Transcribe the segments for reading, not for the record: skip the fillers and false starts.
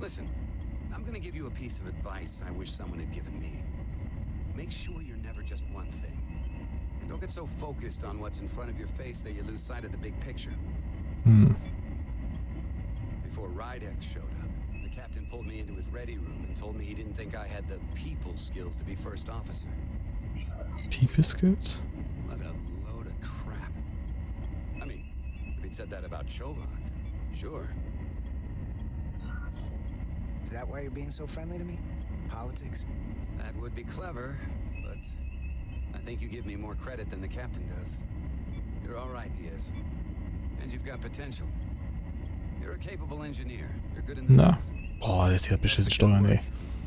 Listen, I'm gonna give you a piece of advice I wish someone had given me. Make sure you're never just one thing. And don't get so focused on what's in front of your face that you lose sight of the big picture. Before Rydex showed up, the captain pulled me into his ready room and told me he didn't think I had the people skills to be first officer. People skills? What a load of crap. I mean, if he'd said that about Chovak, sure. Is that why you're being so friendly to me? Politics? That would be clever, but I think you give me more credit than the captain does. You're all right, Diaz. And you've got potential. You're a capable engineer. You're good in the Na. field. Boah, der ist ja beschissen steuern, ey.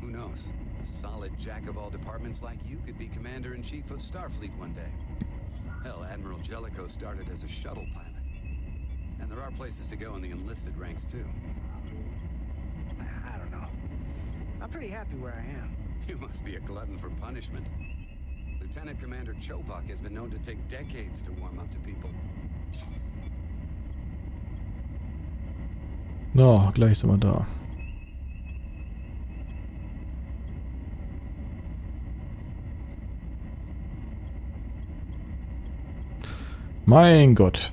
Who knows? A solid jack of all departments like you could be commander-in-chief of Starfleet one day. Hell, Admiral Jellicoe started as a shuttle pilot. And there are places to go in the enlisted ranks, too. I don't know. I'm pretty happy where I am. You must be a glutton for punishment. Lieutenant Commander Chovak has been known to take decades to warm up to people. So, gleich sind wir da. Mein Gott.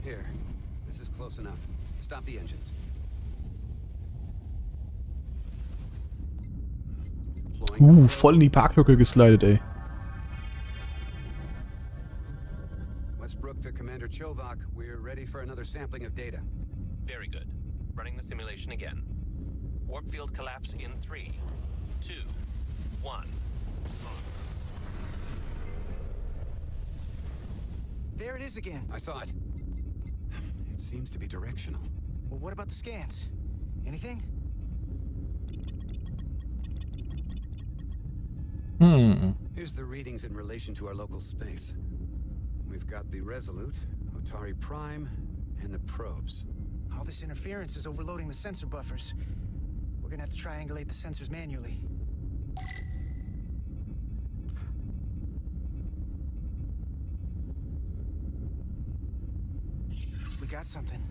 Here, this is close enough. Stop the engines. Voll in die Parklücke geslidet, ey. Westbrook to Commander Chovak. We're ready for another sampling of data. Very good. Running the simulation again. Warp field collapse in 3, 2, 1. There it is again. I saw it. It seems to be directional. Well, what about the scans? Anything? Here's the readings in relation to our local space. We've got the Resolute, Otari Prime, and the probes. All this interference is overloading the sensor buffers. We're gonna have to triangulate the sensors manually. We got something.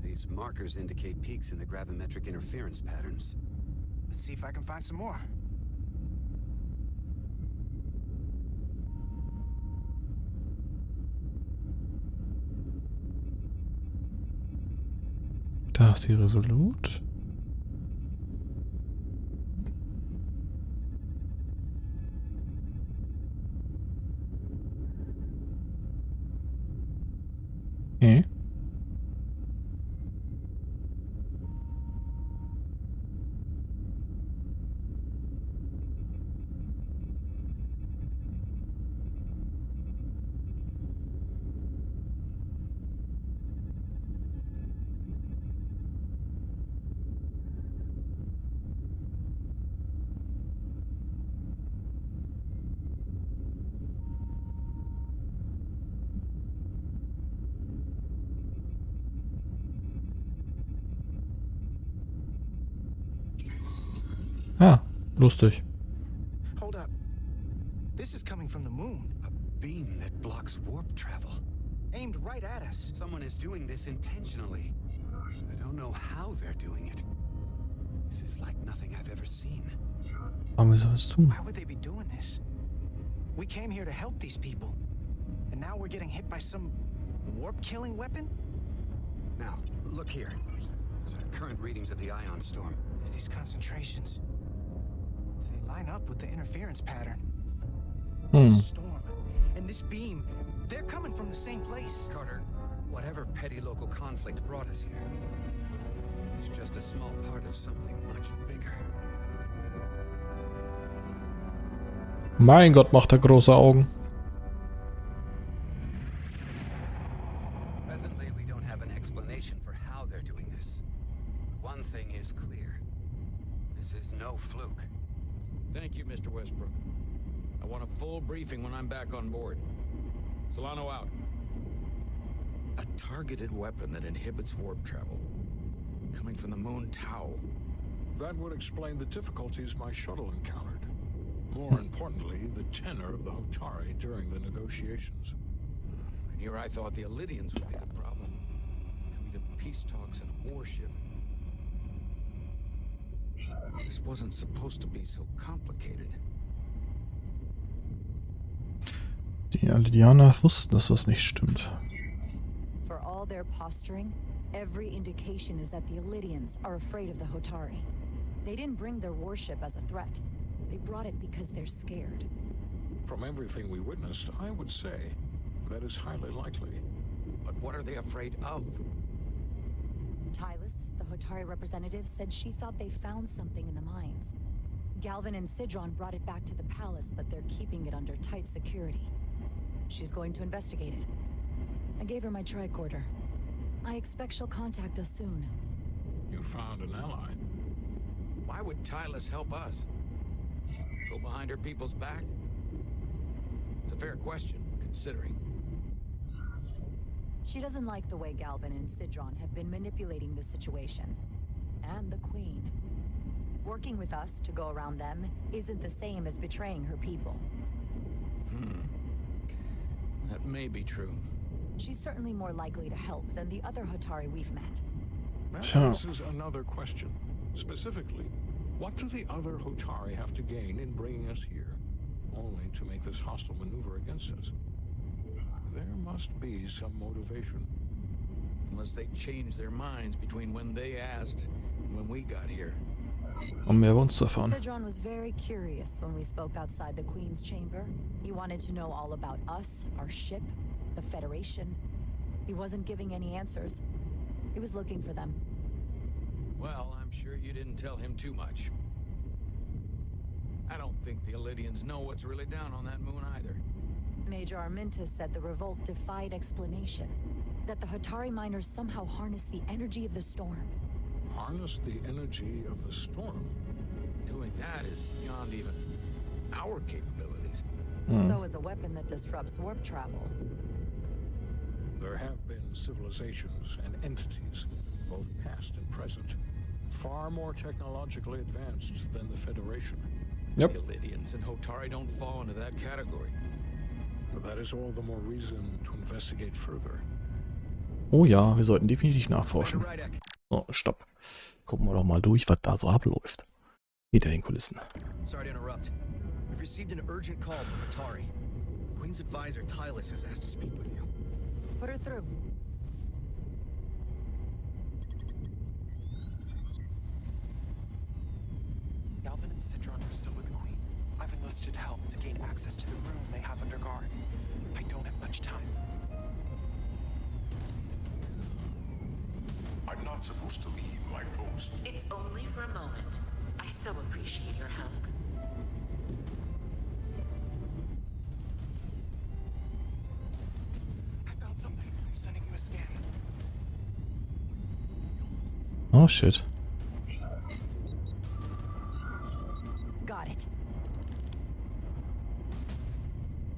These markers indicate peaks in the gravimetric interference patterns. Let's see if I can find some more. Da ist die Resolute. Ah, lustig. Hold up. This is coming from the moon. A beam that blocks warp travel. Aimed right at us. Someone is doing this intentionally. I don't know how they're doing it. This is like nothing I've ever seen. Warum wir sowas tun? Why would they be doing this? We came here to help these people. And now we're getting hit by some warp-killing weapon? Now, look here. It's our current readings of the ion storm. These concentrations. They line up with the interference pattern. Storm. And this beam, they're coming from the same place. Carter, whatever petty local conflict brought us here, it's just a small part of something much bigger. Mein Gott, macht er große Augen. Presently, we don't have an explanation for how they're doing this. One thing is clear. This is no fluke. Thank you, Mr. Westbrook. I want a full briefing when I'm back on board. Solano out. A targeted weapon that inhibits warp travel. Coming from the moon Tau. That would explain the difficulties my shuttle encountered. More importantly, the tenor of the Hotari during the negotiations. And here I thought the Illydians would be the problem. peace talks in a warship. This wasn't supposed to be so complicated. Die Aldeaner wussten, dass was nicht stimmt. For all their posturing, every indication is that the Illydians are afraid of the Hotari. They didn't bring their warship as a threat. They brought it because they're scared. From everything we witnessed, I would say that is highly likely. But what are they afraid of? Tylus, the Hotari representative, said she thought they found something in the mines. Galvin and Sidron brought it back to the palace, but they're keeping it under tight security. She's going to investigate it. I gave her my tricorder. I expect she'll contact us soon. You found an ally. Why would Tylus help us? Go behind her people's back? It's a fair question, considering. She doesn't like the way Galvin and Sidron have been manipulating the situation. And the Queen. Working with us to go around them isn't the same as betraying her people. That may be true. She's certainly more likely to help than the other Hotari we've met. That raises another question. Specifically, what do the other Hotari have to gain in bringing us here, only to make this hostile maneuver against us? There must be some motivation. Unless they changed their minds between when they asked and when we got here. Um mehr über uns zu erfahren. Sidron was very curious when we spoke outside the Queen's chamber. He wanted to know all about us, our ship, the Federation. He wasn't giving any answers. He was looking for them. Well, I'm sure you didn't tell him too much. I don't think the Illydians know what's really down on that moon either. Major Armintas said the revolt defied explanation. That the Hotari miners somehow harnessed the energy of the storm. Harness the energy of the storm? Doing that is beyond even our capabilities. So is a weapon that disrupts warp travel. There have been civilizations and entities, both past and present, far more technologically advanced than the Federation. Yep. Illydians and Hotari don't fall into that category. But that is all the more reason to investigate further. Oh ja, wir sollten definitiv nachforschen. So, stopp. Gucken wir doch mal durch, was da so abläuft. Hinter den Kulissen. Sorry to interrupt. We've received an urgent call from Hotari. The Queen's advisor, Tylus, has asked to speak with you. Put her through. Galvin and Sidron are still with the Queen. I've enlisted help to gain access to the room they have under guard. I don't have much time. I'm not supposed to leave my post. It's only for a moment. I so appreciate your help. I found something. I'm sending you a scan. Oh shit. Got it.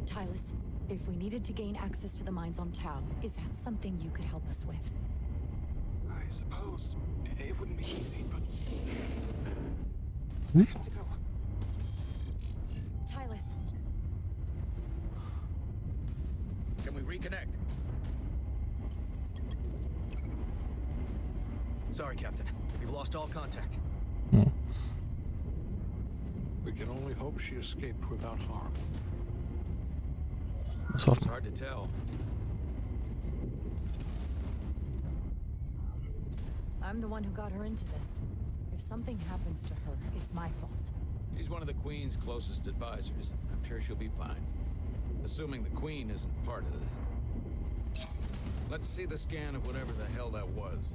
Tylus, if we needed to gain access to the mines on Tau, is that something you could help us with? I suppose it wouldn't be easy, but I have to go. Tylus. Can we reconnect? Sorry, Captain. We've lost all contact. We can only hope she escaped without harm. Muss It's hoffen. hard to tell. I'm the one who got her into this. If something happens to her, it's my fault. She's one of the Queen's closest advisors. I'm sure she'll be fine. Assuming the Queen isn't part of this. Let's see the scan of whatever the hell that was.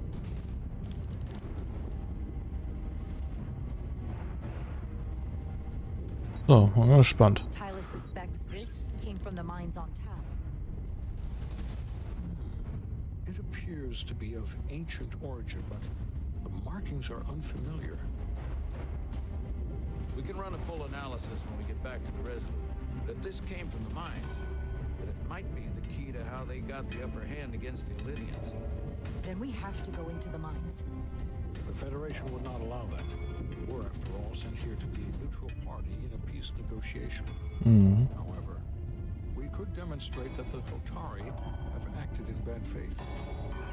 So, mal gespannt. Tylus suspects this came from the mines on Tau. It appears to be of ancient origin, but the markings are unfamiliar. We can run a full analysis when we get back to the Resolute. But if this came from the mines, then it might be the key to how they got the upper hand against the Illydians. Then we have to go into the mines. The Federation would not allow that. We're, after all, sent here to be a neutral party in a peace negotiation. However, we could demonstrate that the Hotari have acted in bad faith.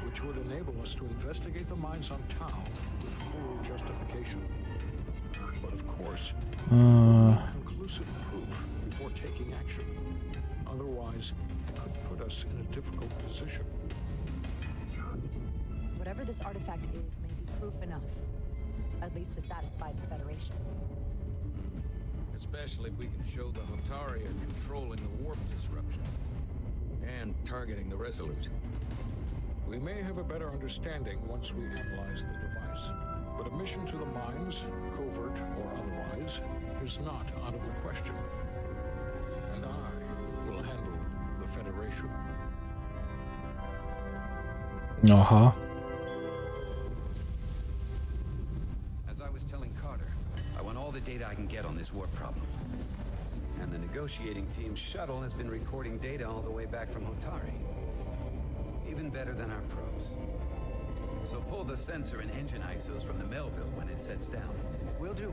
which would enable us to investigate the mines on Tau with full justification. But of course, conclusive proof before taking action. Otherwise, it could put us in a difficult position. Whatever this artifact is may be proof enough. At least to satisfy the Federation. Especially if we can show the Hotari are controlling the warp disruption. And targeting the Resolute. We may have a better understanding once we analyze the device. But a mission to the mines, covert or otherwise, is not out of the question. And I will handle the Federation. Aha. As I was telling Carter, I want all the data I can get on this warp problem. And the negotiating team's shuttle has been recording data all the way back from Hotari. Even better than our probes. So pull the sensor and engine ISOs from the Melville when it sets down. Will do.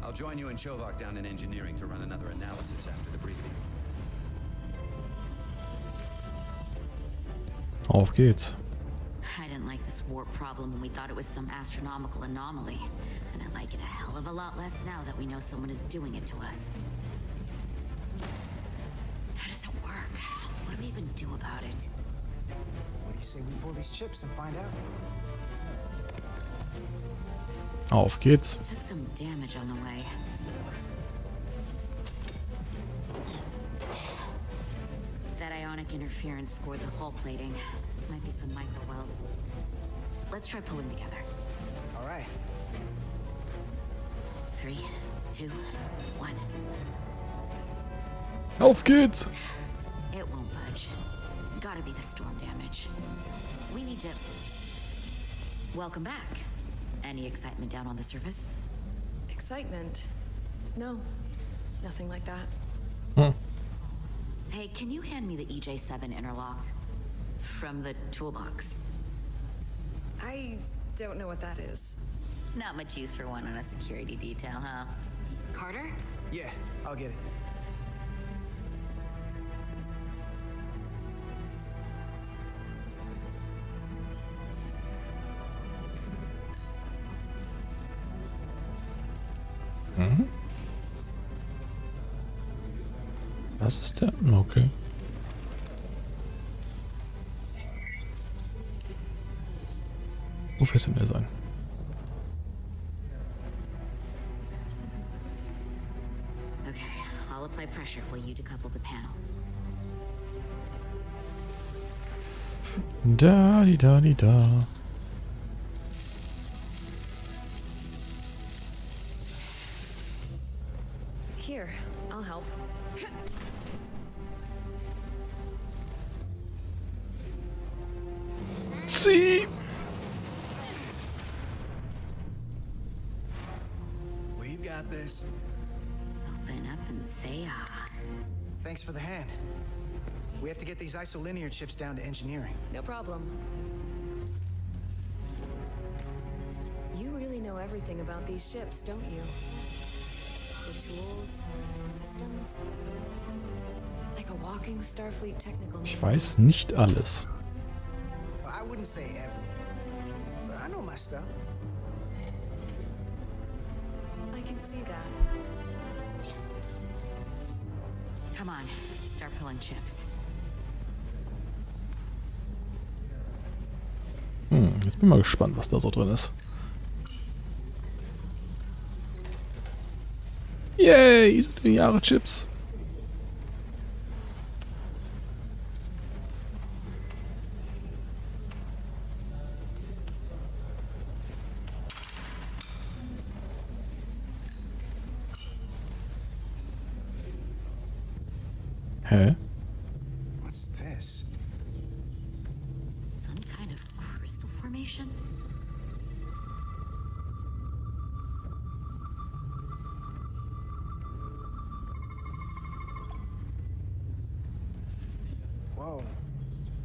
I'll join you and Chovak down in engineering to run another analysis after the briefing. Auf geht's. I didn't like this warp problem when we thought it was some astronomical anomaly. And I like it a hell of a lot less now that we know someone is doing it to us. How does it work? What do we even do about it? What do you say we pull these chips and find out? Auf geht's. Took some damage on the way. That ionic interference scored the hull plating. Might be some micro welds. Let's try pulling together. All right. 3, 2, 1. Auf geht's. It won't budge. Gotta be the storm damage. We need to... Welcome back. Any excitement down on the surface? Excitement? No. Nothing like that. Hey, can you hand me the EJ7 interlock? From the toolbox. I don't know what that is. Not much use for one on a security detail, huh? Carter? Yeah, I'll get it. Was ist der? Okay. Professionell sein. Okay, I'll apply pressure while you decouple the panel. Da, di, da, di, da. Here, I'll help. Sie. We got this. Open up and say ah. Thanks for the hand. We have to get these isolinear chips down to engineering. No problem. You really know everything about these ships, don't you? The tools, the systems. Like a walking Starfleet technical. Ich weiß nicht alles. I wouldn't say everything, but I know my stuff. I can see that. Come on, start pulling chips. Jetzt bin ich mal gespannt, was da so drin ist. Yay, Jahre Chips. Hä? What's this? Some kind of crystal formation? Whoa.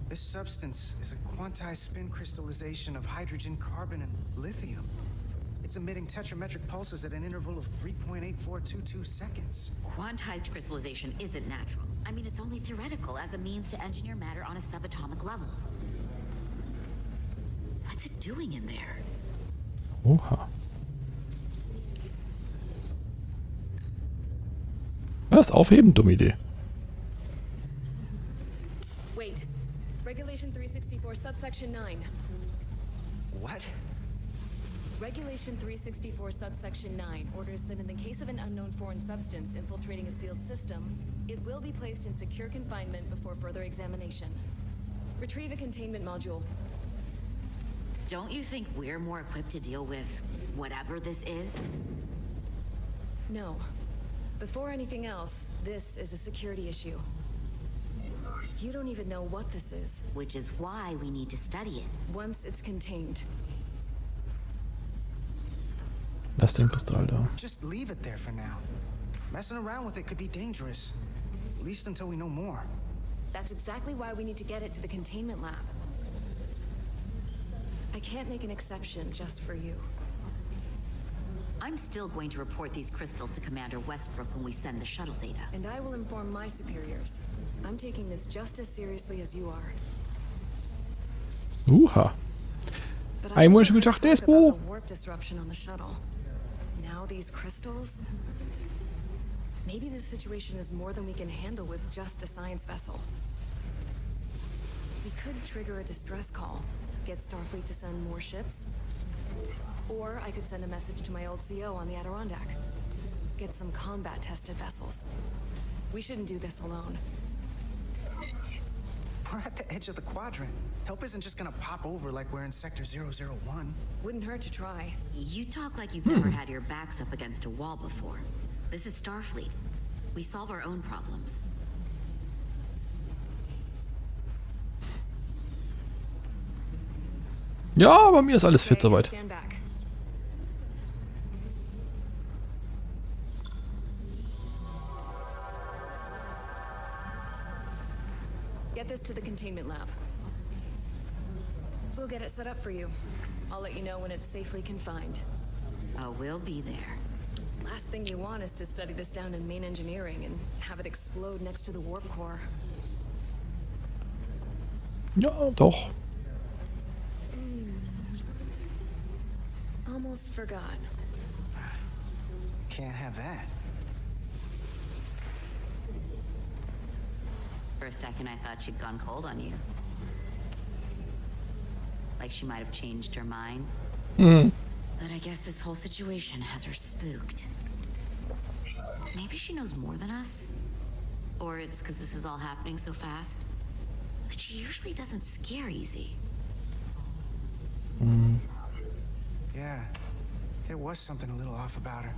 This substance is a quantized spin crystallization of hydrogen, carbon, and lithium. It's emitting tetrametric pulses at an interval of 3.8422 seconds. Quantized crystallization isn't natural. I mean, it's only theoretical as a means to engineer matter on a subatomic level. What's it doing in there? Oha. Was? Aufheben? Dumme Idee. Wait. Regulation 364, subsection 9. What? Regulation 364, subsection 9 orders that in the case of an unknown foreign substance infiltrating a sealed system, it will be placed in secure confinement before further examination. Retrieve a containment module. Don't you think we're more equipped to deal with whatever this is? No. Before anything else, this is a security issue. You don't even know what this is. Which is why we need to study it. Once it's contained. Lass den Kristall da. Just leave it there for now. Messing around with it could be dangerous. At least until we know more. That's exactly why we need to get it to the containment lab. I can't make an exception just for you. I'm still going to report these crystals to Commander Westbrook when we send the shuttle data. And I will inform my superiors. I'm taking this just as seriously as you are. Uha. Einmal schon gedacht, der ist wo? Warp disruption on the shuttle. Now these crystals. Maybe this situation is more than we can handle with just a science vessel. We could trigger a distress call, get Starfleet to send more ships. Or I could send a message to my old CO on the Adirondack. Get some combat-tested vessels. We shouldn't do this alone. We're at the edge of the quadrant. Help isn't just gonna pop over like we're in Sector 001. Wouldn't hurt to try. You talk like you've never had your backs up against a wall before. This is Starfleet. We solve our own problems. Ja, bei mir ist alles fit soweit. Stand back. Get this to the containment lab. We'll get it set up for you. I'll let you know when it's safely confined. Oh, we'll be there. Last thing you want is to study this down in main engineering and have it explode next to the warp core. Ja, doch. Almost forgot. Can't have that. For a second, I thought she'd gone cold on you. Like she might have changed her mind. But I guess this whole situation has her spooked. Maybe she knows more than us? Or it's because this is all happening so fast? But she usually doesn't scare easy. Yeah, there was something a little off about her.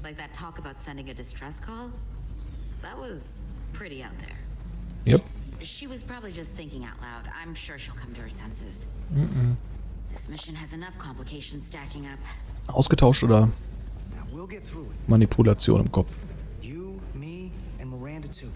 Like that talk about sending a distress call? That was pretty out there. Yep. She was probably just thinking out loud. I'm sure she'll come to her senses. This mission has enough complications stacking up. Ausgetauscht oder Now we'll get through it. Manipulation im Kopf? You, me, and Miranda too.